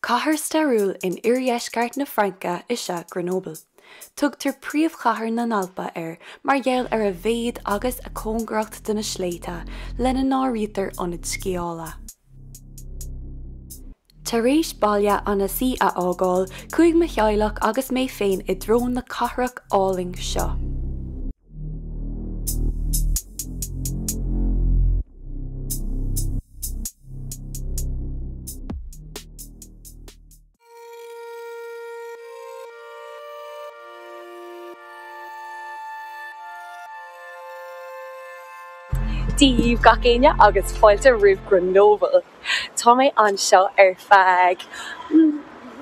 Chathair stairiúil in iargheisceart na Fhrainca is Grenoble. Tugtar príomhchathair na nGrenoble mar gheall ar a bhéad agus a cóngracht do na sléite lena nárítar ionad sciála. Tar éis baile anasí a ágáil, chuaigh mo cheallach agus mé féin I drón na cathrach álainn seo. Díomh gacéine agus fáilte roimh Grenoble. Tá mé anseo ar feadh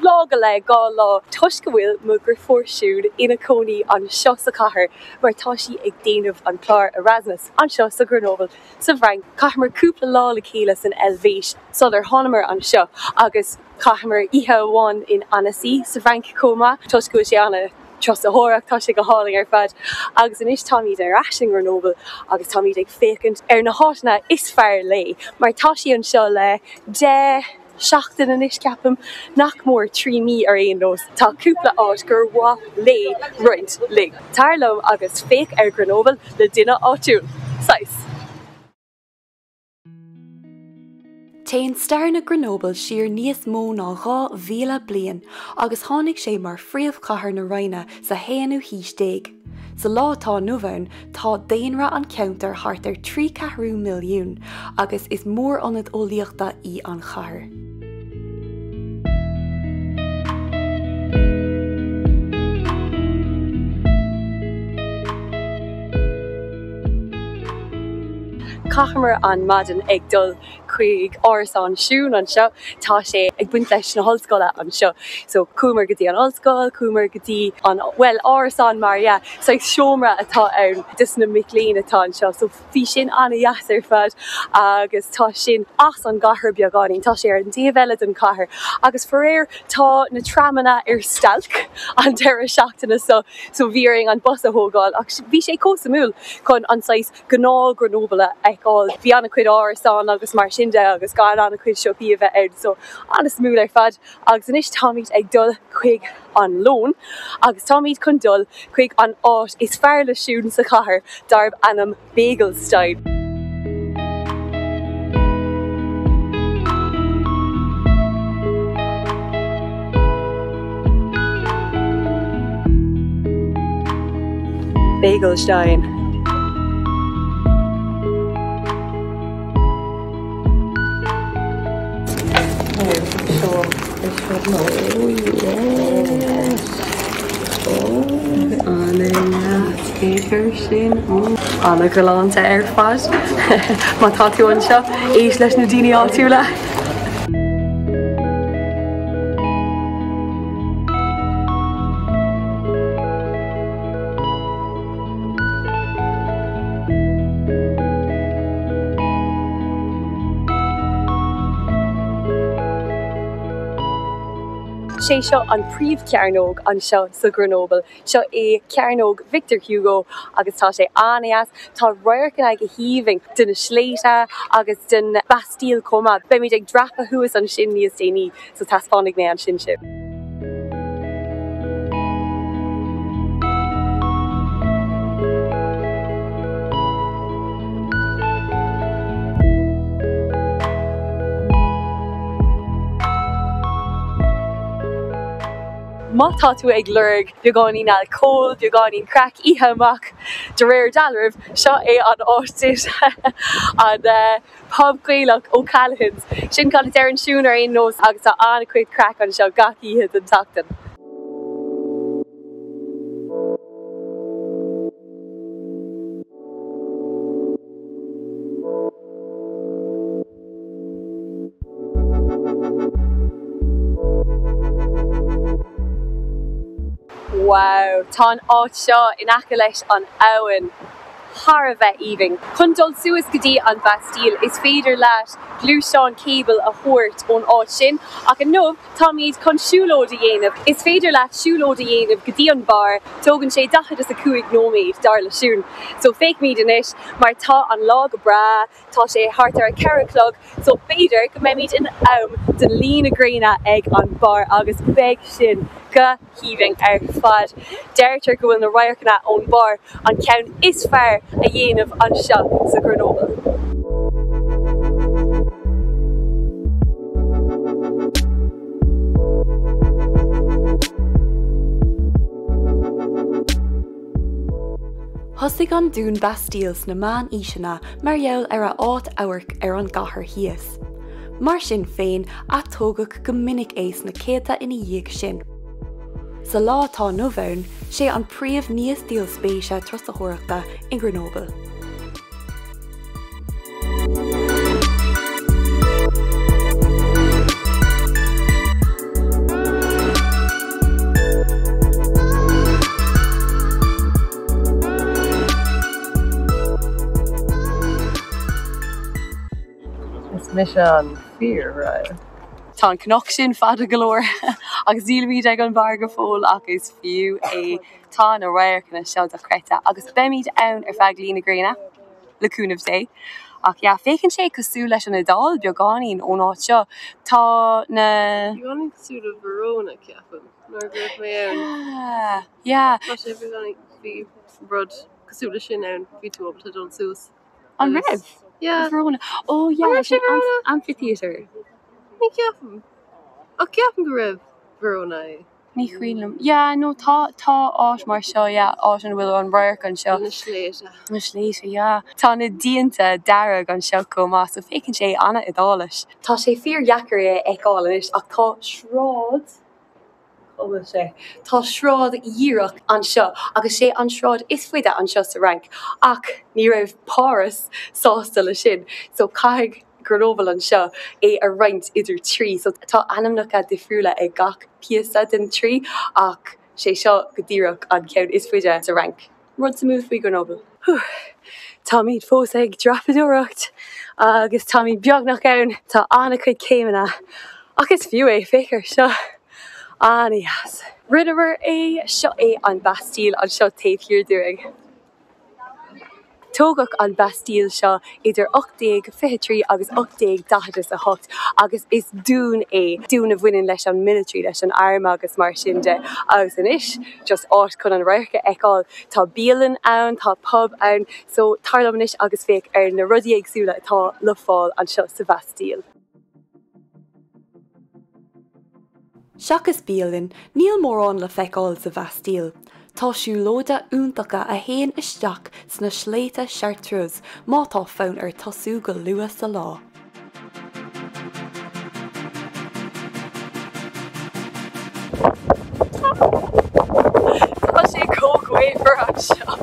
lá go le gá lá tuis go bhfuil mo gur fórsúd ina cónaí anseo sa chathair mar tá sí ag déanamh an clár Erasmus anseo sa Grenoble sa Fhrainc. Caitheamar cúpla lá le chéile san Elvéis sular tháineamar anseo agus caitheamar ihe amháin in Anasí sa Fhrainc cóma tuis go sé anna tros a hóraach tá sé go hálainn ar fad agus inis tá míad ar aisin Grenoble agus tá míad ag fécint ar na háiteanna is fearr lé mar tá sí anseo le 10 seachtain inis ceapam nach mór 3 mí ar aon nós. Tá cúpla áit gur bhá lé roinnt lig. Táir liom agus féic ar Grenoble le duine áitiúil. Sais. Téann stair na Grenoble siar níos mó ná 2,000 bliain agus tháinig sé mar phríomhchathair na roinne sa héanú híos déag. Sa látá nuamhain tá daonra an ceantar thart ar 3 milliún agus is mór ionad óíochta í an chathair. Caitheamar an maidin ag dul chuig áras an siún anseo, tá sé ag buint leis na hallscoile anseo. So cúmar go dtí an hallscoil, cúmar go dtí an áras an mar so ag seomra atá ann dus na Micléin atá anseo. So bhí sin anna dheas ar fad agus tá sin as an gcathair beagáin, tá sé ar an daobh an chathair. Agus foréir tá na tramana ar stalc an deire seachtainna so bhíring an bus a thógáil ach bhí sé cósa múl chun an sais gná Grenoble ag bhí anna cuid árasán agus mar sin de agus gá anna cuid seo bhí a bheith air so anna smúl ar fad agus inis tá míad ag dul chuig an lón agus tá míad chun dul chuig an áit is fearr le siún sa chathair darb anam bagel style. Bagelstein. Anna galanta ar fad má tá tú anseo éis leis na daoine áitiúla. sé seo an príomhcearnóg anseo sa Grenoble. Seo é cearnóg Victor Hugo agus tá sé anas tá roiircin ag híoming duna sléite agus den Bastille coma. Be míid ag drapa thuas an sin níos déanaí so tá fáinnig mé an sin sib. Má tá tú ag lurg beagáinín alcóil, beagáinín crack ihe amach de réir dalribh seo é an áitit an pub gaelach ó Callaghans. Sin gan ar an siún ar aon nós agus tá anna cuid crack an seo gach ihe den tachtain. Wow, tá an áit seo in aice leis an álainn. Harveh even. Chundol suas gadi an Bastille is féidir leat glúiseán cable a thuirt ón áit sin ach an nómh tá míad chun siúlóid a dhéanamh. Is féidir leat siúlóid a dhéanamh gadi an bar tógann sé 45 nóiméad dar leisiún. So féic míad inis mar tá an lá go bra, tá sé hart ar a ceiriclog, so féidir go mé míad in am den líon a gréine ag an bar agus beag sin go híbing ar fad. Deirtear go bhfuil na roiarcanna ón bar an ceann is fearr a dhéanamh an seo sa Grenoble. Thosig an dún Bastíls na man íseanna mar gheall ar a áit ábhairt ar an gcathair thíos. Mar sin féin atógadh go minic éis na céadta ina dhéag sin. Sa lá tá nómhainn sé an príomh níos díol spéise trasathireachta in Grenoble. Is an fearr, right? Tá an cnoc sin fada galore agus dílamíd ag an bar go fóil agus fiú é tá na roiarcanna seo a chreite agus beimid ann ar feadh líon na gréine leúnmh dé. Ach fécinn sé cosú leis an adal beagáín ón áit seo tá na... Beagáín cosú le Verona ceapan, nóir bheith mé ann. Tá sé beagáín bhí rud cosú le sin ann bhí tú obta don sús. An rib? Verona. Oh, sin amphitheatre. Ní ceapan. Ó ceapan go raibh Verona é. Ní chuoinm. No tá áit mar seo áit an bhfuil an roiarcan seo. Na sléite. Na sléite, Tá na díonta dearg an seo comá, so fécinn sé anna idális. Tá sé fearr jacar eáis ach tá shráid Tá shráid díreach an seo agus sé an shráid is faide an seo sa Fhrainc ach ní raibh páras sásta le sin, so caithfidh Grenoble an seo é a roinnt idir trí, so tá anamnacha deirfiúla ag gach piasta den trí ach sé seo go díreach an ceann is faide sa Fhrainc. Rud sa múl faoi Grenoble. Tá míad fós ag drapadúireacht agus tá míad beagnach ann tá anna chuid céimena ach is fiú é féchar seo. Yes. Rinnemer é seo é an Bastille an seo taobh dúing. Tógach an Bastille seo idir 1823 agus 1848 agus is dún a bhaineann leis an military leis an arma agus mar sin de agus inis just áit chun an roiarcha eáil tá bíalann ann, tá pub ann, so tarlam inis agus féic ar na rudí agsúla atá le fáil an seo sa Bastille. Seachas bíalann, níl mórán le feiceáil sa Bastille. Tá siúlóide úntacha a héan isteach sna sléite chartreuse má tá fonn ar tosú go luas sa lá. Tá sé cóghaífar an seo.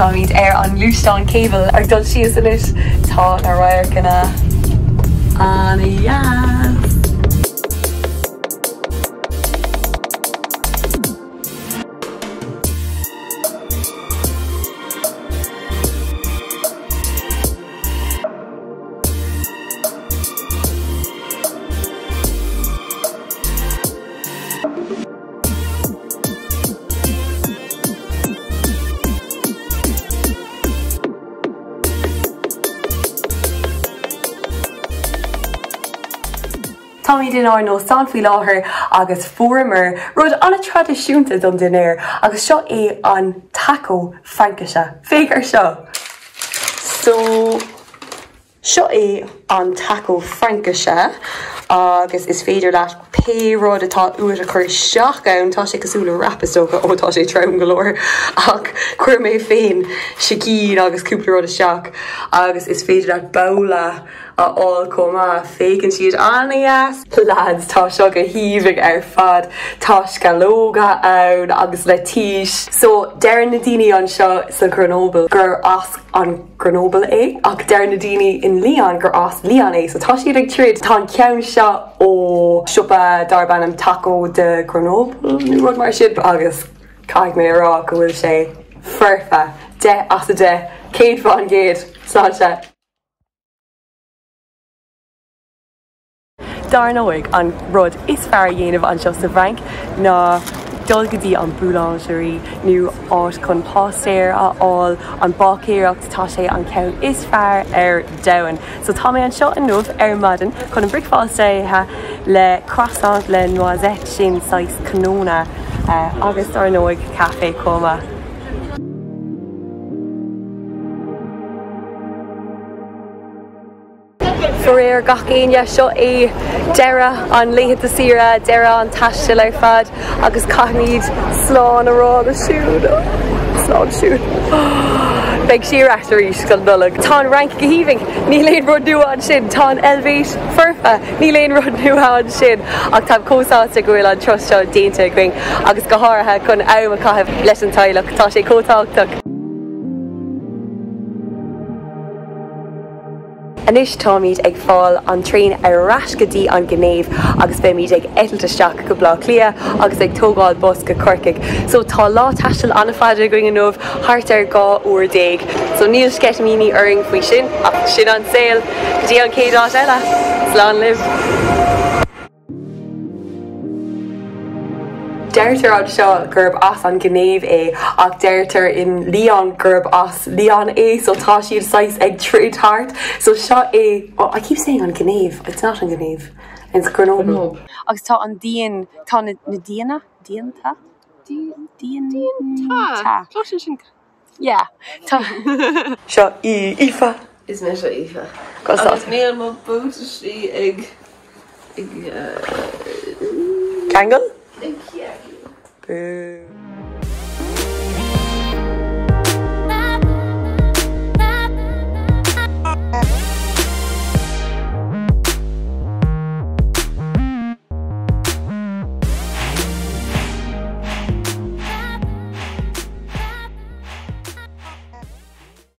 Tá míad ar an lúisteán cable ag dul sios inis tá na roiarcanna yes. Tá míad in áir nó san faoi láthair agus fuaireamar rud anna tradiisiúnta don duine agus seo é an taco Frainceise. Féach ar seo. So Seo é an taco Fhrainc agus is féidir leat péród atá uair a chuir seach ann tá sé cosúla rapastócha ó tá sé trom golóir ach chuir mé féin sicín agus cúplaród a seach agus is féidir leat bóla all comma fécinn siad anaas lads tá seo go híomh ar fad tá scalóga ann agus le tíis so deir na daoine an seo sa Grenoble gur as an Grenoble é ach deir na daoine in Leon gur as Leon é so tá siad ag tríd tá ceann seo ó siúpa darbannam taco de Grenoble nu rud mar siad agus caiig mé rá go bhfuil sé fearrfa de as a de céad fan géad sáte. Darnóig an rud is fearr dhéanamh an seo sa Fhrainc ná dul go dtí an boulangerie nó áit chun pastéir aáil an bacéireacht tá sé an ceann is fearr ar domhan. So tá mé an seo an nuamh ar maidin chun an bricfáiltéithe le croissant le noisette sin 6 canóna agus darnóig café coma. Fearr gach aine seo é deire an léithe sira, deire an taiste le fad agus caiid sláán a rád a siúd. Sláán siúd. Beag siar eachtaríos go dullag. Tá rank go híoming, ní léon rud nua an sin, tá elvéis fearrfa, ní léon rud nua an sin ach tá cósáte go bhfuil an tros seo déanta going agus go háirithe chun am a caitheamh leis an tailech tá sé cótáchtach. Anis tá míad ag fáil an trín arás go dtí an gnéomh agus be míad ag etaltaisteach go blá clia agus ag tógáil bus go corcaig. So tá lá taisteal anna fada going an nómh thart ar 2 uair 10. So níl scetamíní uring faoi sin ach sin an saoil go dtí an céad eile. Slán libh. Deirtar an seo gurb as an gnéomh é ach deirtar in Leon gurb as Leon é so tá siad 6 ag tríd thart so seo é oh, I keep saying an gnéomh it's not an gnéomh it's Grenoble agus tá an díon tá na díana díanta díanta yeah tá seo Aoife is me seo Aoife agus níl má bútaí ag Gangal? ag Boo.